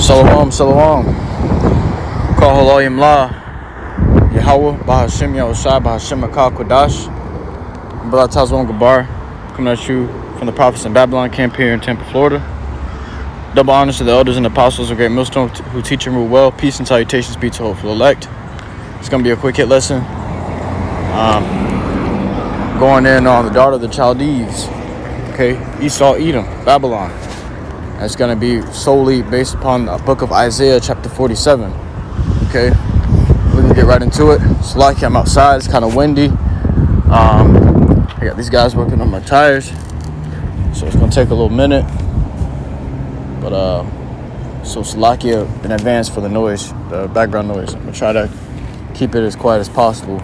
Shalom, shalom. Call HALALYAM La. YAHAWAH, BAHASHAM, YAHAWASHI, QADASH. Brother Tazwan Gabar, coming at you from the Prophets in Babylon camp here in Tampa, Florida. Double honors to the elders and apostles of Great Millstone who teach and rule well. Peace and salutations be to hopeful elect. It's going to be a quick hit lesson. Going in on the daughter of the Chaldeans. Okay, Esau, Edom, Babylon. That's going to be solely based upon the book of Isaiah, chapter 47. Okay, we're going to get right into it. It's lucky I'm outside. It's kind of windy. I got these guys working on my tires, so it's going to take a little minute. But, so Salakia in advance for the noise, the background noise. I'm going to try to keep it as quiet as possible.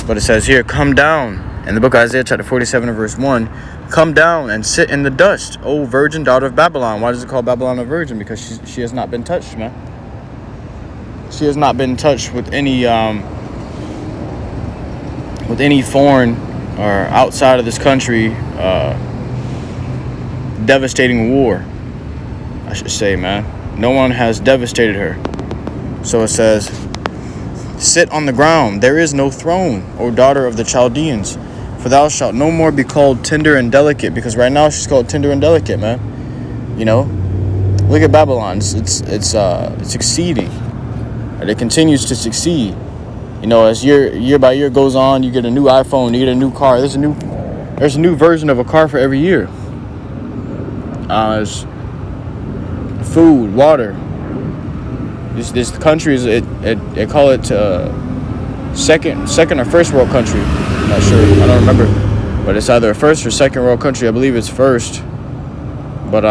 But it says here, come down. In the book of Isaiah, chapter 47, verse 1, come down and sit in the dust, O virgin daughter of Babylon. Why does it call Babylon a virgin? Because she has not been touched, man. She has not been touched with any foreign or outside of this country devastating war, I should say, man. No one has devastated her. So it says, sit on the ground. There is no throne, O daughter of the Chaldeans. For thou shalt no more be called tender and delicate, because right now she's called tender and delicate, man. You know, look at Babylon. It's succeeding, and it continues to succeed. You know, as year by year goes on, you get a new iPhone, you get a new car. There's a new version of a car for every year. There's food, water. This country is they call it second or first world country. I'm not sure. I don't remember, but it's either a first or second world country. I believe it's first, but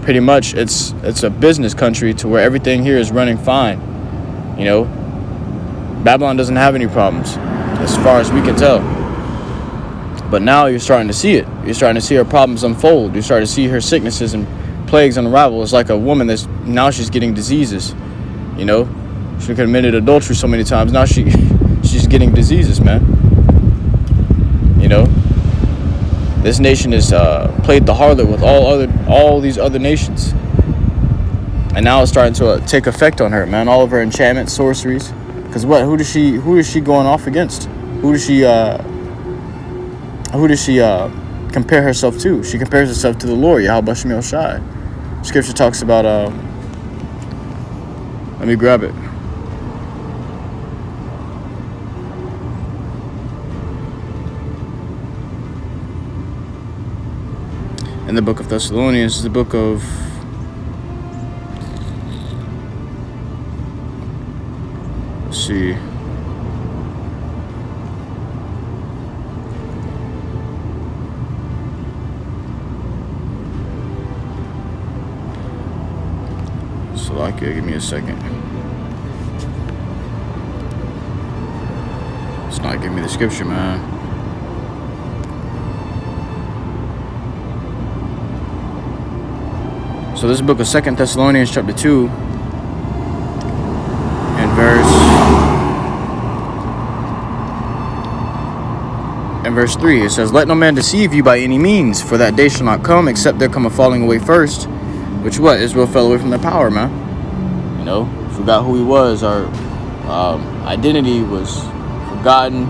pretty much it's a business country to where everything here is running fine. You know, Babylon doesn't have any problems as far as we can tell. But now you're starting to see it. You're starting to see her problems unfold. You're starting to see her sicknesses and plagues unravel. It's like a woman she's getting diseases. You know, she committed adultery so many times. Now she's getting diseases, man. You know, this nation has played the harlot with all these other nations, and now it's starting to take effect on her, man. All of her enchantments, sorceries. Because what? Who is she going off against? Who does she compare herself to? She compares herself to the Lord, YAHAWASHI. Scripture talks about let me grab it. In the book of Thessalonians, the book of Salakia, give me a second. It's not giving me the scripture, man. So this book of 2 Thessalonians chapter 2 and verse 3, it says, let no man deceive you by any means, for that day shall not come except there come a falling away first, which what? Israel fell away from their power, man. You know, forgot who he was. Our identity was forgotten.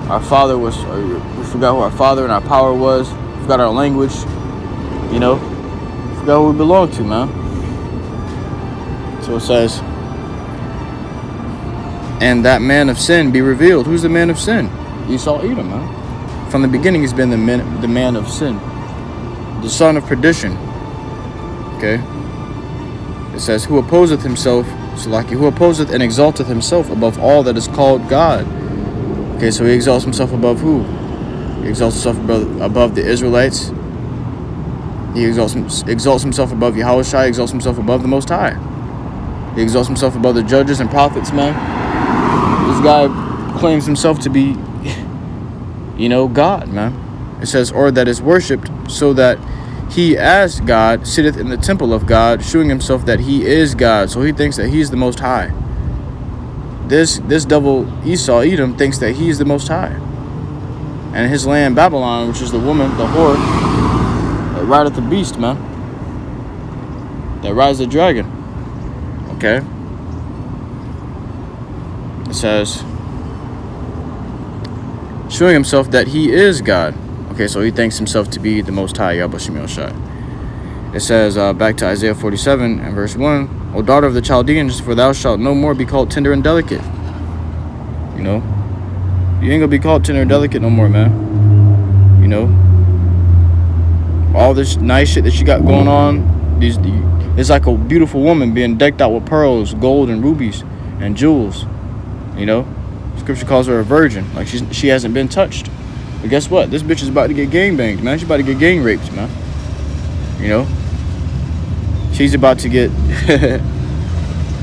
We forgot who our father and our power was. Forgot our language. You know, forgot who we belong to, man. So it says, and that man of sin be revealed. Who's the man of sin? Esau, Edom, man. From the beginning, he's been the man of sin, the son of perdition. Okay. It says, who opposeth himself, who opposeth and exalteth himself above all that is called God. Okay, so he exalts himself above who? He exalts himself above the Israelites. He exalts himself above YAHAWASHI. He exalts himself above the Most High. He exalts himself above the judges and prophets, man. This guy claims himself to be, you know, God, man. It says, or that is worshipped, so that he as God sitteth in the temple of God, shewing himself that he is God. So he thinks that he's the Most High. This devil Esau, Edom, thinks that he's the Most High. And his land Babylon, which is the woman, the whore, right at the beast, man. that rides the dragon. Okay. It says, showing himself that he is God. Okay, so he thinks himself to be the Most High, YAHAWASHI. It says, back to Isaiah 47 and verse 1, O daughter of the Chaldeans, for thou shalt no more be called tender and delicate. You know, you ain't gonna be called tender and delicate no more, man. You know, all this nice shit that you got going on, it's like a beautiful woman being decked out with pearls, gold, and rubies, and jewels. You know, Scripture calls her a virgin, like she hasn't been touched. But guess what? This bitch is about to get gang banged, man. She's about to get gang raped, man. You know, she's about to get,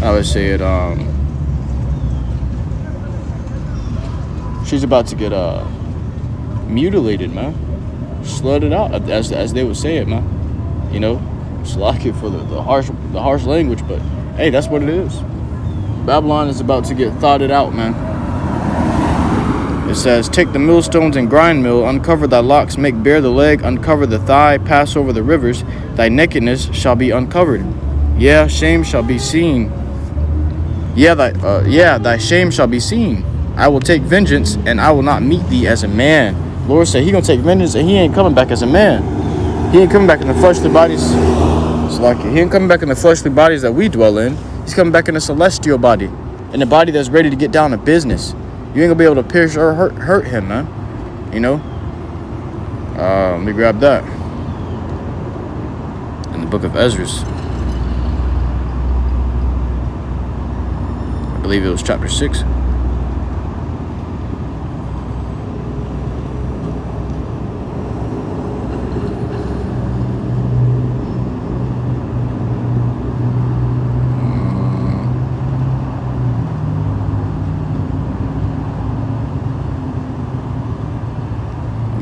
I would say it, she's about to get mutilated, man. Slutted out, as they would say it, man. You know, slack it for the harsh language, but hey, that's what it is. Babylon is about to get thoughted out, man. It says, take the millstones and grind mill, uncover thy locks, make bare the leg, uncover the thigh, pass over the rivers, thy nakedness shall be uncovered. Yeah, shame shall be seen. Thy shame shall be seen. I will take vengeance, and I will not meet thee as a man. Lord said he gonna take vengeance, and he ain't coming back as a man. He ain't coming back in the fleshly bodies. It's like he ain't coming back in the fleshly bodies that we dwell in. He's coming back in a celestial body, in a body that's ready to get down to business. You ain't gonna be able to pierce or hurt him, man. You know? Let me grab that. In the book of Ezra. I believe it was chapter 6.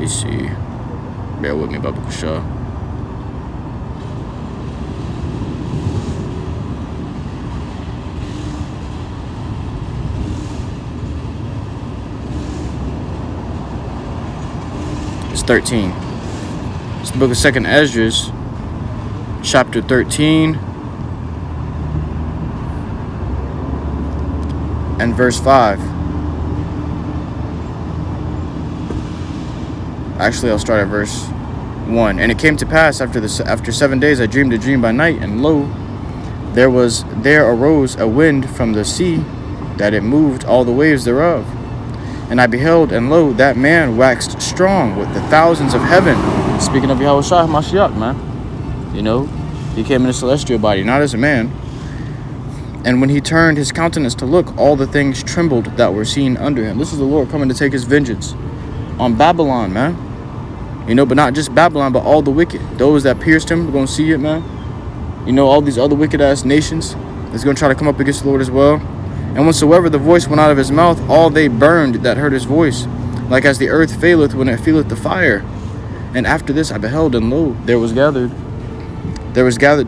See, bear with me, BAHASHAM. It's 13. It's the book of 2nd Ezra, chapter 13 and verse 5. Actually, I'll start at verse 1. And it came to pass after 7 days I dreamed a dream by night, and lo, there arose a wind from the sea, that it moved all the waves thereof. And I beheld, and lo, that man waxed strong with the thousands of heaven. Speaking of YAHAWASHI Mashiach, man. You know, he came in a celestial body, not as a man. And when he turned his countenance to look, all the things trembled that were seen under him. This is the Lord coming to take his vengeance on Babylon, man. You know, but not just Babylon, but all the wicked. Those that pierced him, we're going to see it, man. You know, all these other wicked-ass nations that's going to try to come up against the Lord as well. And whensoever the voice went out of his mouth, all they burned that heard his voice, like as the earth faileth when it feeleth the fire. And after this I beheld, and lo, there was gathered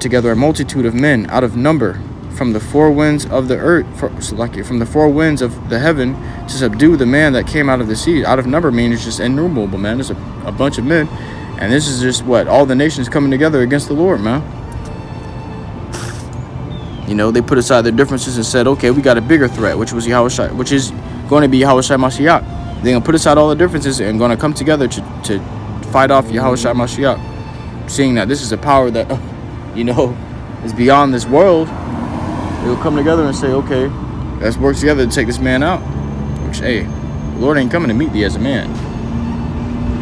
together a multitude of men out of number from the four winds of the earth, from the four winds of the heaven, to subdue the man that came out of the sea. Out of number means just innumerable, man. There's a bunch of men. And this is just what? All the nations coming together against the Lord, man. You know, they put aside their differences and said, okay, we got a bigger threat, which was YAHAWASHI, which is going to be YAHAWASHI Mashiach. They're going to put aside all the differences and going to come together to fight off YAHAWASHI Mashiach. Seeing that this is a power that, you know, is beyond this world. They'll come together and say, okay, let's work together to take this man out. Which, hey, the Lord ain't coming to meet thee as a man.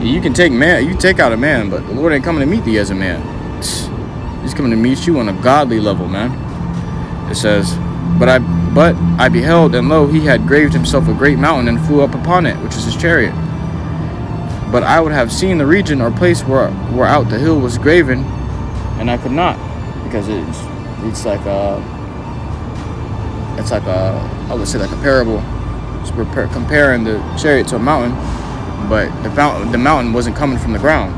You can take out a man, but the Lord ain't coming to meet thee as a man. He's coming to meet you on a godly level, man. It says, but I beheld, and lo, he had graved himself a great mountain and flew up upon it, which is his chariot. But I would have seen the region or place where out the hill was graven, and I could not, because it's like a I would say like a parable. So we're comparing the chariot to a mountain, but the mountain wasn't coming from the ground.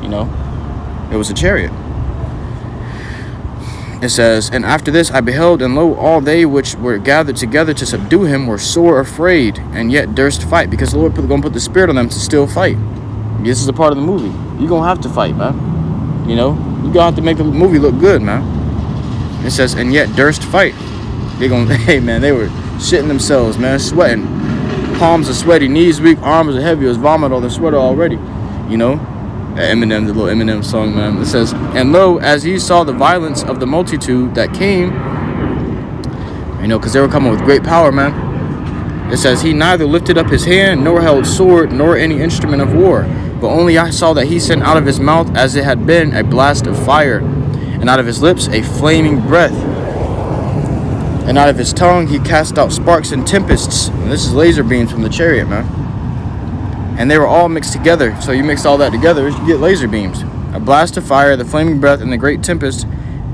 You know, it was a chariot. It says, and after this I beheld, and lo, all they which were gathered together to subdue him were sore afraid, and yet durst fight, because the Lord going to put the spirit on them to still fight. This is a part of the movie. You're going to have to fight, man. You know, you're going to have to make the movie look good, man. It says, and yet durst fight. They gonna, hey man, they were shitting themselves, man, sweating. Palms are sweaty, knees weak, arms are heavy. It was vomit on the sweater already, you know. Eminem, the little Eminem song, man. It says, and lo, as he saw the violence of the multitude that came, you know, because they were coming with great power, man. It says, he neither lifted up his hand, nor held sword, nor any instrument of war. But only I saw that he sent out of his mouth, as it had been, a blast of fire, and out of his lips a flaming breath. And out of his tongue he cast out sparks and tempests. And this is laser beams from the chariot, man. And they were all mixed together. So you mix all that together, you get laser beams. A blast of fire, the flaming breath, and the great tempest,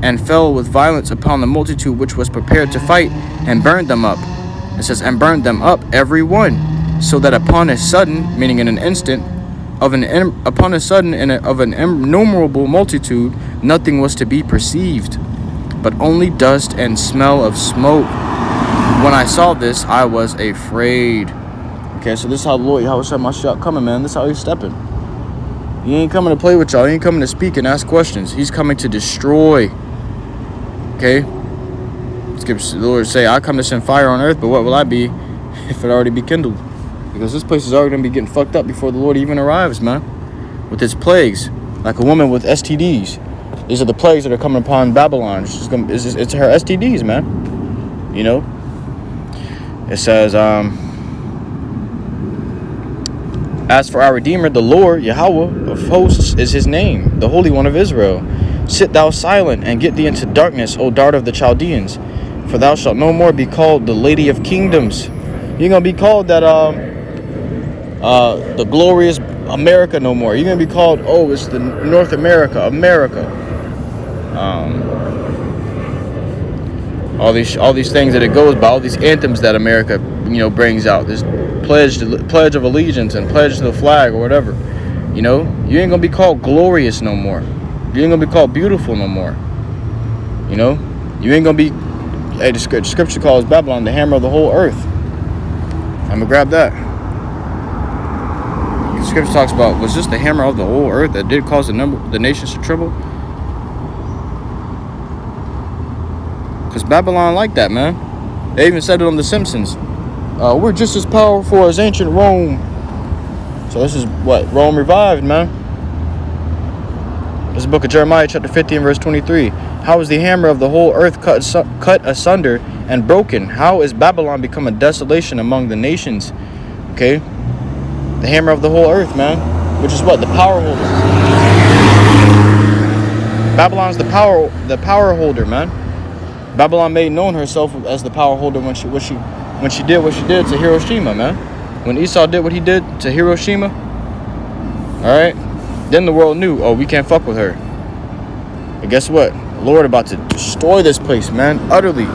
and fell with violence upon the multitude which was prepared to fight, and burned them up. It says, and burned them up every one, so that upon a sudden, meaning in an instant, of an innumerable multitude, nothing was to be perceived, but only dust and smell of smoke. When I saw this, I was afraid. Okay, so this is how the Lord YAHAWASHI my shot coming, man. This is how he's stepping. He ain't coming to play with y'all. He ain't coming to speak and ask questions. He's coming to destroy. Okay? The Lord say, I come to send fire on earth, but what will I be if it already be kindled? Because this place is already going to be getting fucked up before the Lord even arrives, man. With its plagues. Like a woman with STDs. These are the plagues that are coming upon Babylon. It's her STDs, man. You know? It says, as for our Redeemer, the Lord, Yahawah of hosts is his name, the Holy One of Israel. Sit thou silent, and get thee into darkness, O dart of the Chaldeans. For thou shalt no more be called the Lady of Kingdoms. You're going to be called that, the glorious America no more. You're going to be called, oh, it's the North America. All these things that it goes by, all these anthems that America, you know, brings out. This pledge of allegiance and pledge to the flag or whatever. You know, you ain't going to be called glorious no more. You ain't going to be called beautiful no more. You know, you ain't going to be, hey, the scripture calls Babylon the hammer of the whole earth. I'm going to grab that. The scripture talks about, was this the hammer of the whole earth that did cause the nations to tremble? Because Babylon like that, man. They even said it on The Simpsons. We're just as powerful as ancient Rome. So this is what? Rome revived, man. This is the book of Jeremiah, chapter 15, verse 23. How is the hammer of the whole earth cut asunder and broken? How is Babylon become a desolation among the nations? Okay? The hammer of the whole earth, man. Which is what? The power holder. Babylon's the power holder, man. Babylon made known herself as the power holder when she did what she did to Hiroshima, man. When Esau did what he did to Hiroshima, all right, then the world knew, oh, we can't fuck with her. But guess what? The Lord about to destroy this place, man, utterly.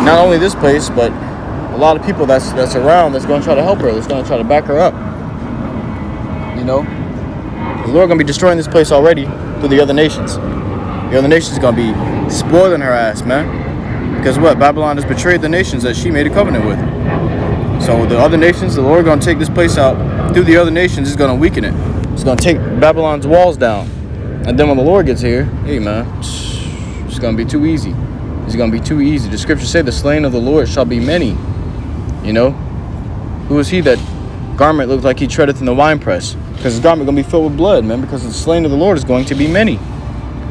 Not only this place, but a lot of people that's around that's going to try to help her, that's going to try to back her up. You know, the Lord going to be destroying this place already through the other nations. The other nations going to be spoiling her ass, man. Because what? Babylon has betrayed the nations that she made a covenant with. So the other nations, the Lord going to take this place out through the other nations. Is going to weaken it. It's going to take Babylon's walls down. And then when the Lord gets here, hey, man, it's going to be too easy. It's going to be too easy. The scriptures say the slain of the Lord shall be many. You know? Who is he that garment looked like he treadeth in the winepress? Because his garment going to be filled with blood, man. Because the slain of the Lord is going to be many.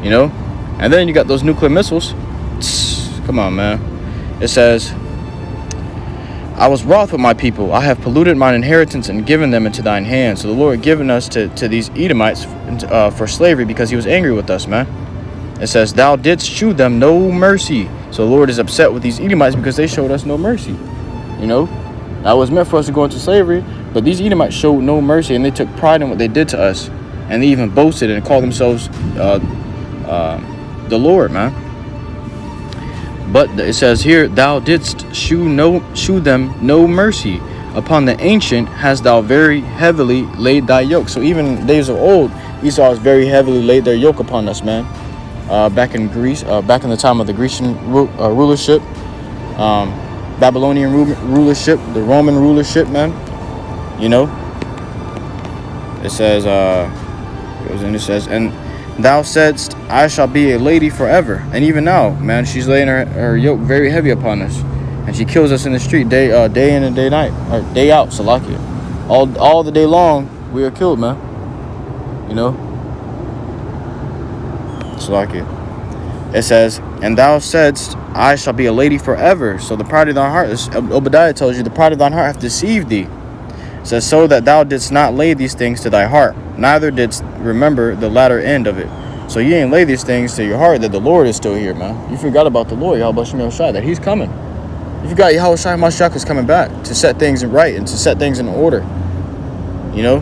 You know? And then you got those nuclear missiles. Come on, man. It says, I was wroth with my people. I have polluted mine inheritance and given them into thine hand. So the Lord given us to these Edomites for slavery because he was angry with us, man. It says, thou didst shew them no mercy. So the Lord is upset with these Edomites because they showed us no mercy. You know, that was meant for us to go into slavery, but these Edomites showed no mercy, and they took pride in what they did to us, and they even boasted and called themselves the Lord, man. But it says here, thou didst shew them no mercy. Upon the ancient hast thou very heavily laid thy yoke. So even in days of old, Esau has very heavily laid their yoke upon us, man. Back in Greece, back in the time of the Grecian rulership, Babylonian rulership, the Roman rulership, man. You know, it says, and Thou saidst, I shall be a lady forever. And even now, man, she's laying her yoke very heavy upon us. And she kills us in the street day in and day night. Or day out, Salakia. All the day long, we are killed, man. You know? Salakia. It says, and thou saidst, I shall be a lady forever. So the pride of thine heart, Obadiah tells you, the pride of thine heart hath deceived thee. It says, so that thou didst not lay these things to thy heart, neither didst remember the latter end of it. So you ain't lay these things to your heart, that the Lord is still here, man. You forgot about the Lord, YAHAWASHI, that he's coming. You forgot YAHAWASHI Mashiach is coming back to set things right and to set things in order. You know?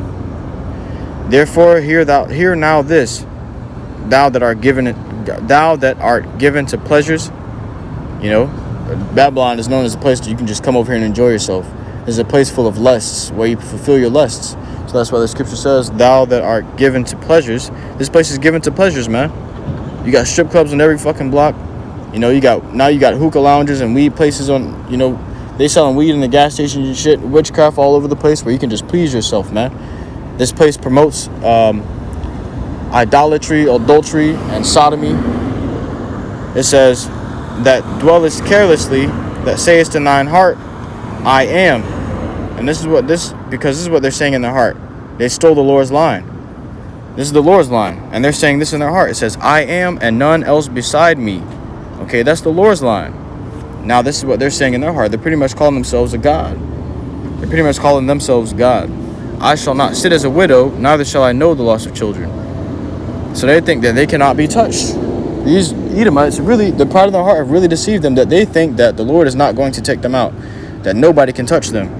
Therefore, hear now this, thou that art given to pleasures. You know, Babylon is known as a place that you can just come over here and enjoy yourself. This is a place full of lusts, where you fulfill your lusts. So that's why the scripture says, thou that art given to pleasures. This place is given to pleasures, man. You got strip clubs on every fucking block. You know, you got hookah lounges and weed places on, you know, they selling weed in the gas stations and shit, witchcraft all over the place where you can just please yourself, man. This place promotes idolatry, adultery, and sodomy. It says, that dwellest carelessly, that sayest in thine heart, I am. And because this is what they're saying in their heart. They stole the Lord's line. This is the Lord's line. And they're saying this in their heart. It says, I am and none else beside me. Okay, that's the Lord's line. Now this is what they're saying in their heart. They're pretty much calling themselves a God. They're pretty much calling themselves God. I shall not sit as a widow, neither shall I know the loss of children. So they think that they cannot be touched. These Edomites, really, the pride of their heart have really deceived them, that they think that the Lord is not going to take them out, that nobody can touch them.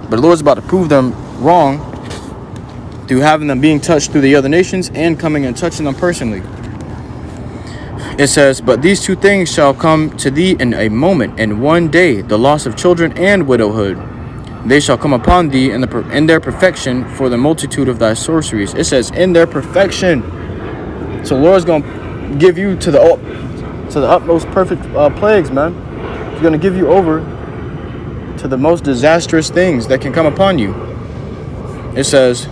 But the Lord's about to prove them wrong through having them being touched through the other nations and coming and touching them personally. It says, but these two things shall come to thee in a moment, in one day, the loss of children and widowhood. They shall come upon thee in their perfection for the multitude of thy sorceries. It says, in their perfection. So the Lord's going to give you to the utmost perfect plagues, man. He's going to give you over to the most disastrous things that can come upon you. It says,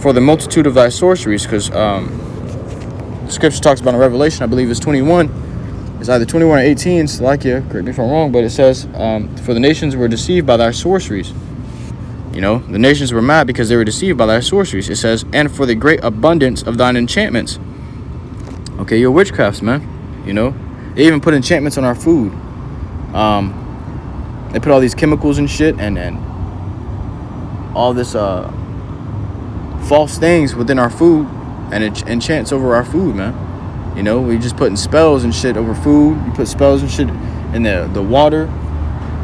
for the multitude of thy sorceries, because the scripture talks about in Revelation, I believe it's 21. It's either 21 or 18, Salakia, correct me if I'm wrong, but it says, for the nations were deceived by thy sorceries. You know, the nations were mad because they were deceived by thy sorceries. It says, and for the great abundance of thine enchantments. Okay, your witchcrafts, man. You know, they even put enchantments on our food. They put all these chemicals and shit and all this false things within our food, and it enchants over our food, man. You know, we just putting spells and shit over food. You put spells and shit in the water,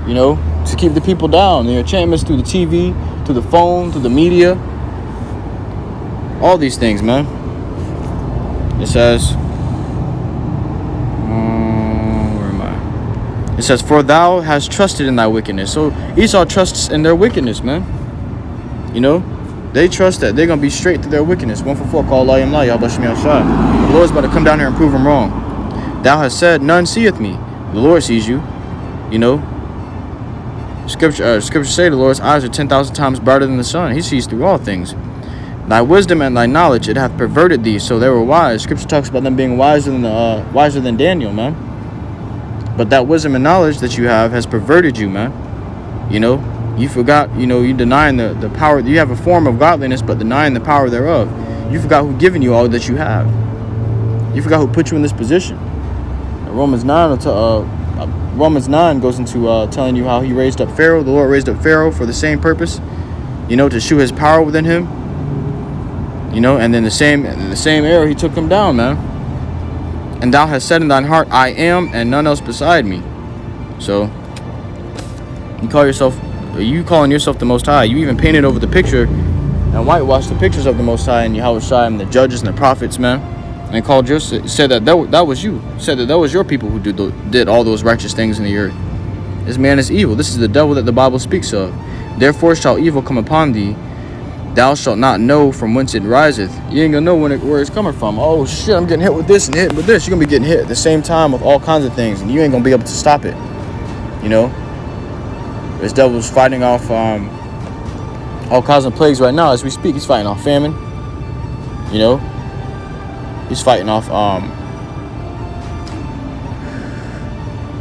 you know, to keep the people down. The enchantments through the TV, through the phone, through the media. All these things, man. It says, where am I? It says, for thou hast trusted in thy wickedness. So Esau trusts in their wickedness, man. You know, they trust that they're going to be straight through their wickedness. 144, call YAHAWASHI. The Lord's about to come down here and prove them wrong. Thou hast said, none seeth me. The Lord sees you. You know, Scripture say the Lord's eyes are 10,000 times brighter than the sun. He sees through all things. Thy wisdom and thy knowledge, it hath perverted thee, so they were wise. Scripture talks about them being wiser than Daniel, man. But that wisdom and knowledge that you have has perverted you, man. You know, you forgot, you know, you denying the power. You have a form of godliness, but denying the power thereof. You forgot who given you all that you have. You forgot who put you in this position. Romans 9 goes into telling you how he raised up Pharaoh. The Lord raised up Pharaoh for the same purpose, you know, to shew his power within him. You know, and then the same arrow he took him down, man. And thou hast said in thine heart, I am, and none else beside me. So you calling yourself the Most High. You even painted over the picture and whitewashed the pictures of the Most High and YAHAWASHI and the judges and the prophets, man. And said that was you. Said that was your people who did all those righteous things in the earth. This man is evil. This is the devil that the Bible speaks of. Therefore shall evil come upon thee. Thou shalt not know from whence it riseth. You ain't gonna know where it's coming from. Oh shit, I'm getting hit with this and hit with this. You're gonna be getting hit at the same time with all kinds of things, and you ain't gonna be able to stop it. You know, this devil's fighting off all causing plagues right now as we speak. He's fighting off famine. You know, he's fighting off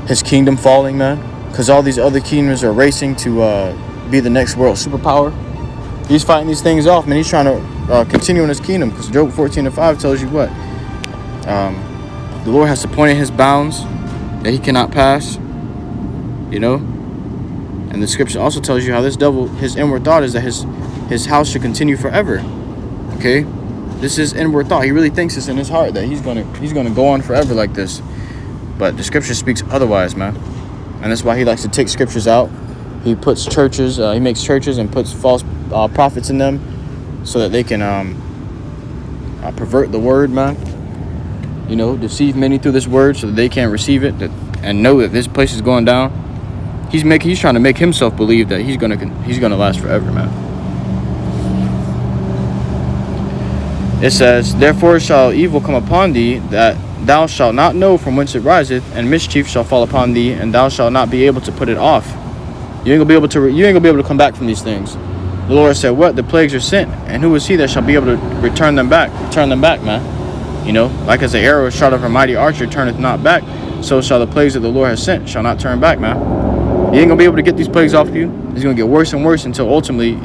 his kingdom falling, man, because all these other kingdoms are racing to be the next world superpower. He's fighting these things off, man. He's trying to continue in his kingdom, because Job 14:5 tells you what? The Lord has appointed his bounds that he cannot pass, you know. And the scripture also tells you how this devil, his inward thought is that his house should continue forever. Okay, this is inward thought. He really thinks this in his heart that he's gonna go on forever like this. But the scripture speaks otherwise, man. And that's why he likes to take scriptures out. He puts churches, he makes churches and puts false prophets in them so that they can pervert the word, man. You know, deceive many through this word so that they can't receive it and know that this place is going down. He's trying to make himself believe that he's gonna last forever, man. It says, therefore shall evil come upon thee, that thou shalt not know from whence it riseth, and mischief shall fall upon thee, and thou shalt not be able to put it off. You ain't gonna be able to come back from these things. The Lord said, what? The plagues are sent, and who is he that shall be able to return them back, man? You know, like as the arrow shot of a mighty archer turneth not back, so shall the plagues that the Lord has sent shall not turn back, man. You ain't gonna be able to get these plagues off you. It's gonna get worse and worse until ultimately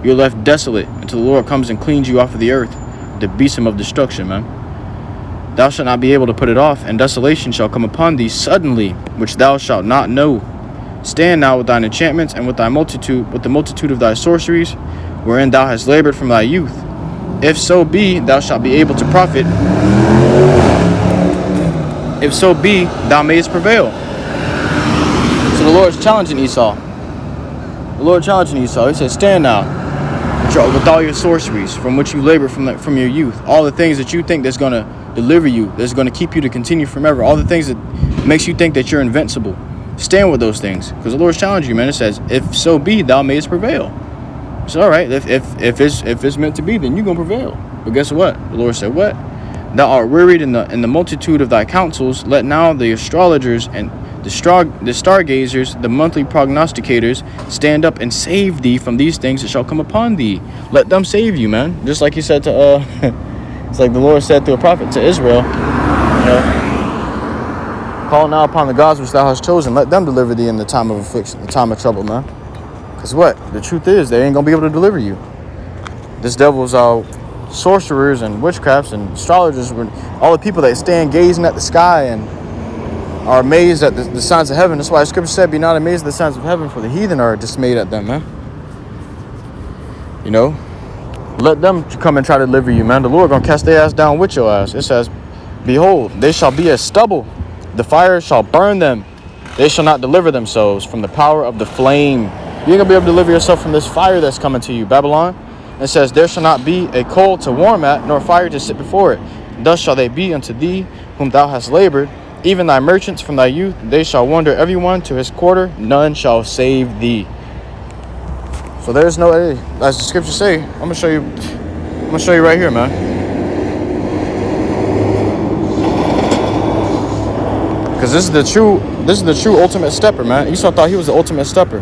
you're left desolate, until the Lord comes and cleans you off of the earth, the besom of destruction, man. Thou shalt not be able to put it off, and desolation shall come upon thee suddenly, which thou shalt not know. Stand now with thine enchantments, and with the multitude of thy sorceries, wherein thou hast labored from thy youth. If so be, thou shalt be able to profit. If so be, thou mayest prevail. So the Lord's challenging Esau. He says, stand now with all your sorceries from which you labor from your youth. All the things that you think that's going to deliver you, that's going to keep you to continue forever. All the things that makes you think that you're invincible. Stand with those things, because the Lord's challenging you, man. It says, if so be, thou mayest prevail. It's all right. If it's meant to be, then you're going to prevail. But guess what? The Lord said, what? Thou art wearied in the multitude of thy counsels. Let now the astrologers and the stargazers, the monthly prognosticators, stand up and save thee from these things that shall come upon thee. Let them save you, man. Just like he said to, it's like the Lord said through a prophet to Israel, you know, call now upon the gods which thou hast chosen. Let them deliver thee in the time of affliction, the time of trouble, man. Because what? The truth is, they ain't going to be able to deliver you. This devil's sorcerers and witchcrafts and astrologers, all the people that stand gazing at the sky and are amazed at the signs of heaven. That's why the scripture said, be not amazed at the signs of heaven, for the heathen are dismayed at them, man. You know, let them come and try to deliver you, man. The Lord gonna cast their ass down with your ass. It says, behold, they shall be as stubble. The fire shall burn them. They shall not deliver themselves from the power of the flame. You ain't gonna be able to deliver yourself from this fire that's coming to you, Babylon. It says, there shall not be a coal to warm at, nor fire to sit before it. Thus shall they be unto thee whom thou hast labored, even thy merchants from thy youth. They shall wander every one to his quarter, none shall save thee. So there's no, as the scriptures say, I'm gonna show you right here, man. Because this is the true ultimate stepper, man. Esau thought he was the ultimate stepper.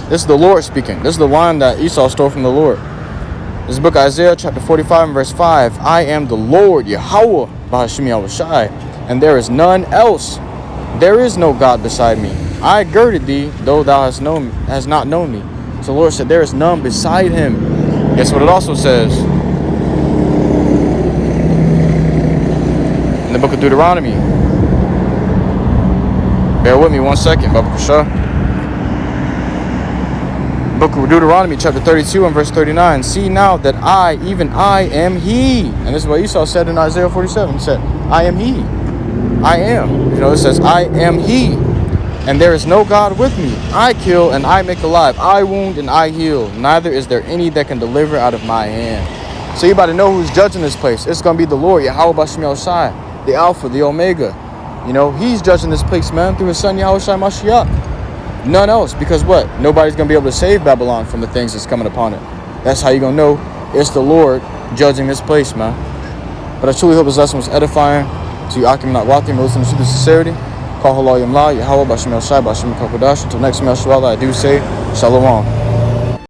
This is the Lord speaking. This is the line that Esau stole from the Lord. This is the book of Isaiah, chapter 45 and verse 5. I am the Lord, YAHAWAH, BAHASHAM, and there is none else. There is no God beside me. I girded thee, though thou hast not known me. So the Lord said, there is none beside him. Guess what it also says? In the book of Deuteronomy. Bear with me 1 second, Baba Kasha. Book of Deuteronomy, chapter 32 and verse 39. See now that I, even I, am he. And this is what Esau said in Isaiah 47. He said, I am he. I am. You know, it says, I am he. And there is no God with me. I kill and I make alive. I wound and I heal. Neither is there any that can deliver out of my hand. So you about to know who's judging this place. It's going to be the Lord, YAHAWASHI, the Alpha, the Omega. You know, he's judging this place, man, through his son, YAHWASHI Mashiach. None else, because what? Nobody's going to be able to save Babylon from the things that's coming upon it. That's how you're going to know it's the Lord judging this place, man. But I truly hope this lesson was edifying to you, Akim not Watim, listening to the sincerity. Call HALALYAM, YAHAWAH, BAHASHAM, QADASH. Until next time, I do say, Shalom.